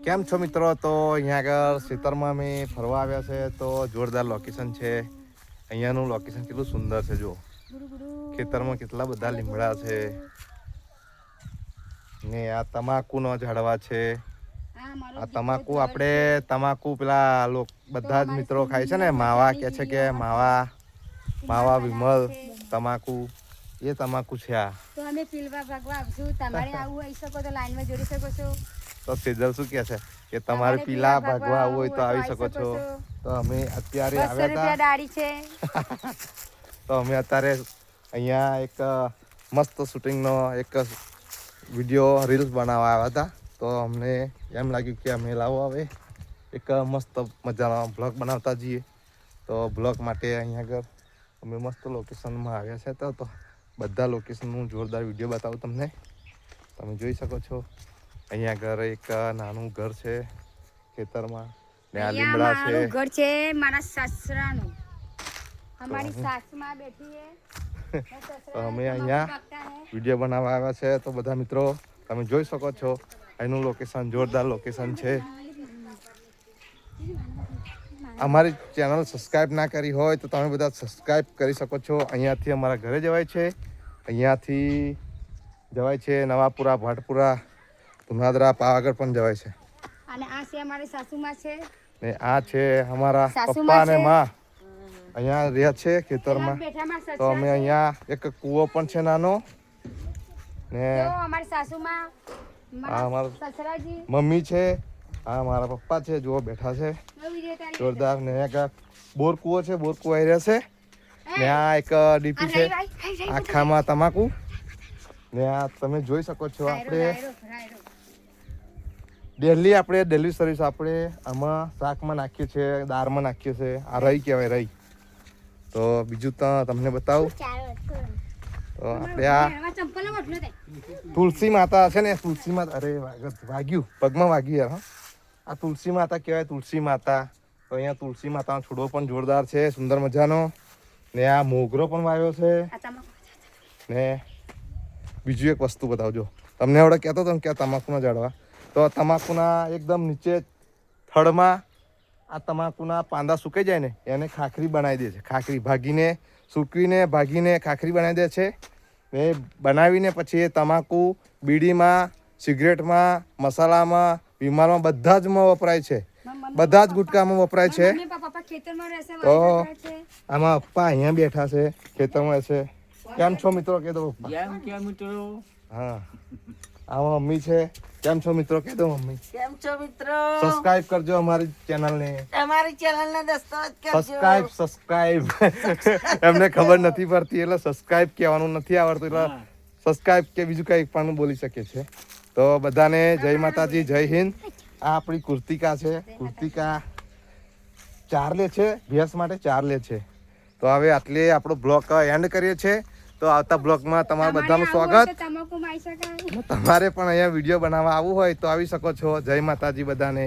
કેમ છો મિત્રો? તો અહીંયા આગળ ખેતરમાં અમે ફરવા આવ્યા છે તો જોરદાર લોકેશન છે. અહીંયાનું લોકેશન કેટલું સુંદર છે. જો ખેતરમાં કેટલા બધા લીમડા છે ને આ તમાકુનો ઝાડવા છે. આ તમાકુ આપણે તમાકુ પેલા બધા જ મિત્રો ખાય છે ને, માવા કે છે કે માવા વિમલ તમાકુ, એ તમાકુ છે. આ તો અમે પીલવા ભાગવા આવશું, તમારે આવું આવી શકો તો લાઈનમાં જોડી શકો છો. તો સેજલ શું કહે છે કે તમારે પીલા ભાગવા આવવું હોય તો આવી શકો છો. તો અમે અત્યારે આવ્યા દાડી છે. તો અમે અત્યારે અહીંયા એક મસ્ત શૂટિંગનો એક વિડીયો રીલ્સ બનાવવા આવ્યા હતા. તો અમને એમ લાગ્યું કે અમે લાવો હવે એક મસ્ત મજાનો બ્લોગ બનાવતા જઈએ. તો બ્લોગ માટે અહીંયા આગળ અમે મસ્ત લોકેશનમાં આવ્યા છે. તો બધા લોકેશનનું જોરદાર વિડીયો બતાવું તમને. તમે જોઈ શકો છો અહીંયા આગળ એક નાનું ઘર છે ખેતરમાં ને આ લીમડા છે. મારું ઘર છે મારા સાસરાનું. અમારી સાસમાં બેઠી છે. અમે અહીંયા વિડીયો બનાવવા આવ્યા છે. તો બધા મિત્રો તમે જોઈ શકો છો અહીંનું લોકેશન જોરદાર લોકેશન છે. અમારી ચેનલ સબસ્ક્રાઈબ ના કરી હોય તો તમે બધા સબસ્ક્રાઈબ કરી શકો છો. અહીંયાથી અમારા ઘરે જવાય છે. અહીંયાથી જવાય છે નવાપુરા, ભાટપુરા, ધુનાદરા, પાવાગઢ પણ જવાય છે. અને આ છે અમારી સાસુમાં છે ને આ છે અમારા પપ્પા અને માં. અહીંયા રહે છે ખેતરમાં. તો અમે અહીંયા એક કૂવો પણ છે નાનો ને અમારી સાસુમાં આ અમારા સસરાજી મમ્મી છે. આ મારા પપ્પા છે, જુઓ બેઠા છે જોરદાર. ને એક બોર કૂવો છે, બોર કૂવો આવી રહ્યા છે. ને આ એક ડીપી છે આખામાં તમાકુ. ને આ તમે જોઈ શકો છો આપણે ડેલી સર્વિસ આપણે આમાં શાકમાં નાખીએ છીએ, દાળમાં નાખીએ છીએ. આ રહી કહેવાય, રહી. તો બીજું તો તમને બતાવું તો આપણે આ તુલસી માતા છે ને, તુલસી માતા, અરે વાગ્યું પગમાં વાગ્યું યાર. આ તુલસી માતા કહેવાય, તુલસી માતા. તો અહીંયા તુલસી માતાનો છોડવો પણ જોરદાર છે, સુંદર મજાનો. ને આ મોગરો પણ વાવ્યો છે. ને બીજું એક વસ્તુ બતાવજો તમને. આવડે કહેતો હતો કે તમાકુના ઝાડવા, તો તમાકુના એકદમ નીચે થડમાં આ તમાકુના પાંદા સુકાઈ જાય ને એને ખાખરી બનાવી દે છે. ખાખરી ભાગીને સૂકવીને ભાગીને ખાખરી બનાવી દે છે. ને બનાવીને પછી એ તમાકુ બીડીમાં, સિગરેટમાં, મસાલામાં, વિમારમાં બધા જમાં વપરાય છે. બધા જ ગુટકામાં વપરાય છે. તો આમાં પપ્પા અહીંયા બેઠા છે, ખેતરમાં છે. કેમ છો મિત્રો? કહી દો પપ્પા. હા, આમાં મમ્મી છે. કેમ છો મિત્રો? કહી દો મમ્મી. કેમ છો મિત્રો? સબસ્ક્રાઇબ કરજો અમારી ચેનલને. અમારી ચેનલને દસ્તખત કરજો. સબસ્ક્રાઇબ એમને ખબર નથી પડતી એટલે સબસ્ક્રાઇબ કહેવાનું નથી આવડતું, એટલે સબસ્ક્રાઇબ કે બીજું કંઈ પણ બોલી શકે છે. તો બધાને જય માતાજી, જય હિન્દ. આ આપણી કુર્તિકા છે. કુર્તિકા 4 લે છે, ભેંસ માટે 4 લે છે. તો હવે આટલે આપણો બ્લોગ એન્ડ કરીએ છીએ. તો આવતા બ્લોગમાં તમારું બધાનું સ્વાગત. તમારે પણ અહીંયા વિડીયો બનાવવા આવવું હોય તો આવી શકો છો. જય માતાજી બધાને.